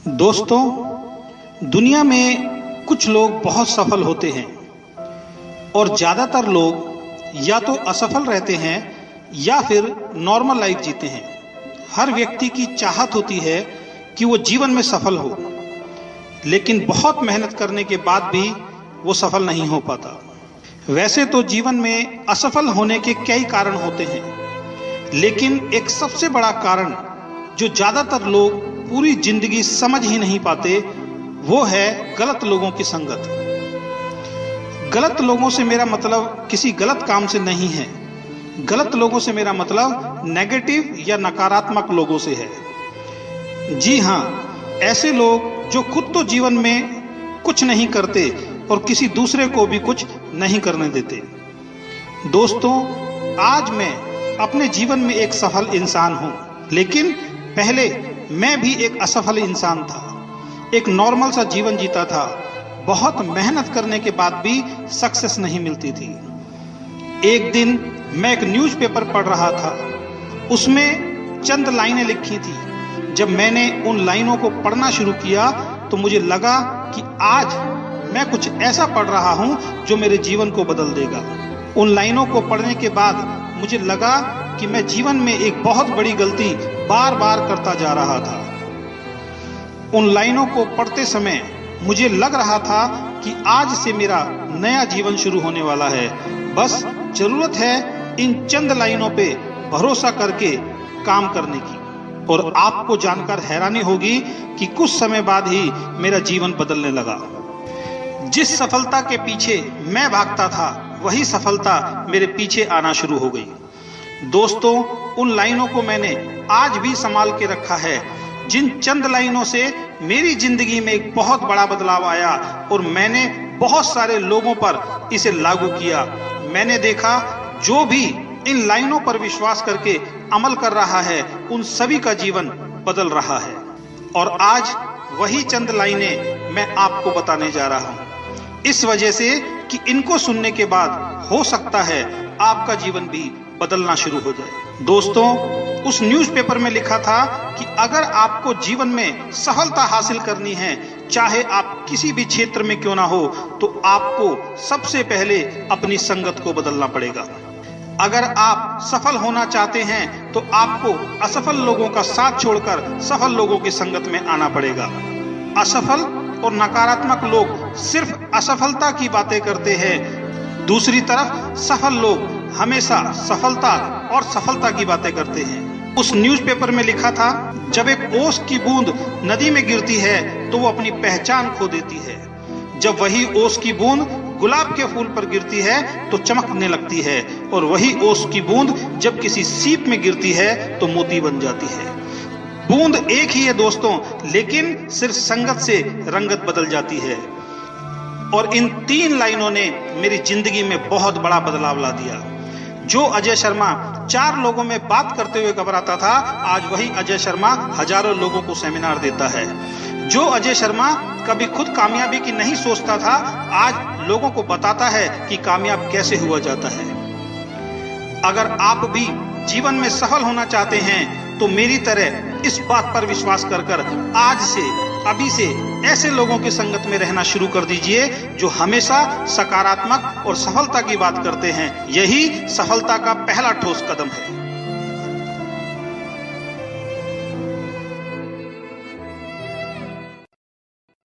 दोस्तों, दुनिया में कुछ लोग बहुत सफल होते हैं और ज़्यादातर लोग या तो असफल रहते हैं या फिर नॉर्मल लाइफ जीते हैं। हर व्यक्ति की चाहत होती है कि वो जीवन में सफल हो, लेकिन बहुत मेहनत करने के बाद भी वो सफल नहीं हो पाता। वैसे तो जीवन में असफल होने के कई कारण होते हैं, लेकिन एक सबसे बड़ा कारण जो ज़्यादातर लोग पूरी जिंदगी समझ ही नहीं पाते, वो है गलत लोगों की संगत। गलत लोगों से मेरा मतलब किसी गलत काम से नहीं है। गलत लोगों से मेरा मतलब नेगेटिव या नकारात्मक लोगों से है। जी हाँ, ऐसे लोग जो खुद तो जीवन में कुछ नहीं करते और किसी दूसरे को भी कुछ नहीं करने देते। दोस्तों, आज मैं अपने जीवन में एक सफल इंसान हूँ, लेकिन पहले मैं भी एक असफल इंसान था। एक नॉर्मल सा जीवन जीता था। बहुत मेहनत करने के बाद भी सक्सेस नहीं मिलती थी। एक दिन मैं एक न्यूज़पेपर पढ़ रहा था। उसमें चंद लाइनें लिखी थी। जब मैंने उन लाइनों को पढ़ना शुरू किया तो मुझे लगा कि आज मैं कुछ ऐसा पढ़ रहा हूं जो मेरे जीवन को बदल देगा। उन लाइनों को पढ़ने के बाद मुझे लगा कि मैं जीवन में एक बहुत बड़ी गलती बार बार करता जा रहा था। उन लाइनों को पढ़ते समय मुझे लग रहा था कि आज से मेरा नया जीवन शुरू होने वाला है। बस जरूरत है इन चंद लाइनों पे भरोसा करके काम करने की। और आपको जानकर हैरानी होगी कि कुछ समय बाद ही मेरा जीवन बदलने लगा। जिस सफलता के पीछे मैं भागता था, वही सफलता मेरे पीछे आना शुरू हो गई। दोस्तों, उन लाइनों को मैंने आज भी संभाल के रखा है। जिन चंद लाइनों से मेरी जिंदगी में एक बहुत बड़ा बदलाव आया और मैंने बहुत सारे लोगों पर इसे लागू किया। मैंने देखा जो भी इन लाइनों पर विश्वास करके अमल कर रहा है, उन सभी का जीवन बदल रहा है। और आज वही चंद लाइनें मैं आपको बताने जा रहा हूं, इस वजह से कि इनको सुनने के बाद हो सकता है आपका जीवन भी बदलना शुरू हो जाए। दोस्तों, उस न्यूज़पेपर में लिखा था कि अगर आपको जीवन में सफलता हासिल करनी है, चाहे आप किसी भी क्षेत्र में क्यों ना हो, तो आपको सबसे पहले अपनी संगत को बदलना पड़ेगा। अगर आप सफल होना चाहते हैं तो आपको असफल लोगों का साथ छोड़कर सफल लोगों की संगत में आना पड़ेगा। असफल और नकारात्मक लोग सिर्फ असफलता की बातें करते हैं। दूसरी तरफ सफल लोग हमेशा सफलता और सफलता की बातें करते हैं। उस न्यूज़पेपर में लिखा था, जब एक ओस की बूंद नदी में गिरती है तो वो अपनी पहचान खो देती है। जब वही ओस की बूंद गुलाब के फूल पर गिरती है तो चमकने लगती है, और वही ओस की बूंद जब किसी सीप में गिरती है तो मोती बन जाती है। बूंद एक ही है दोस्तों, लेकिन सिर्फ संगत से रंगत बदल जाती है। और इन 3 लाइनों ने मेरी जिंदगी में बहुत बड़ा बदलाव ला दिया। जो अजय शर्मा 4 लोगों में बात करते हुए घबराता था, आज वही अजय शर्मा हजारों लोगों को सेमिनार देता है। जो अजय शर्मा कभी खुद कामयाबी की नहीं सोचता था, आज लोगों को बताता है कि कामयाब कैसे हुआ जाता है। अगर आप भी जीवन में सफल होना चाहते हैं तो मेरी तरह इस बात पर विश्वास कर आज से, अभी से ऐसे लोगों की संगत में रहना शुरू कर दीजिए जो हमेशा सकारात्मक और सफलता की बात करते हैं। यही सफलता का पहला ठोस कदम है।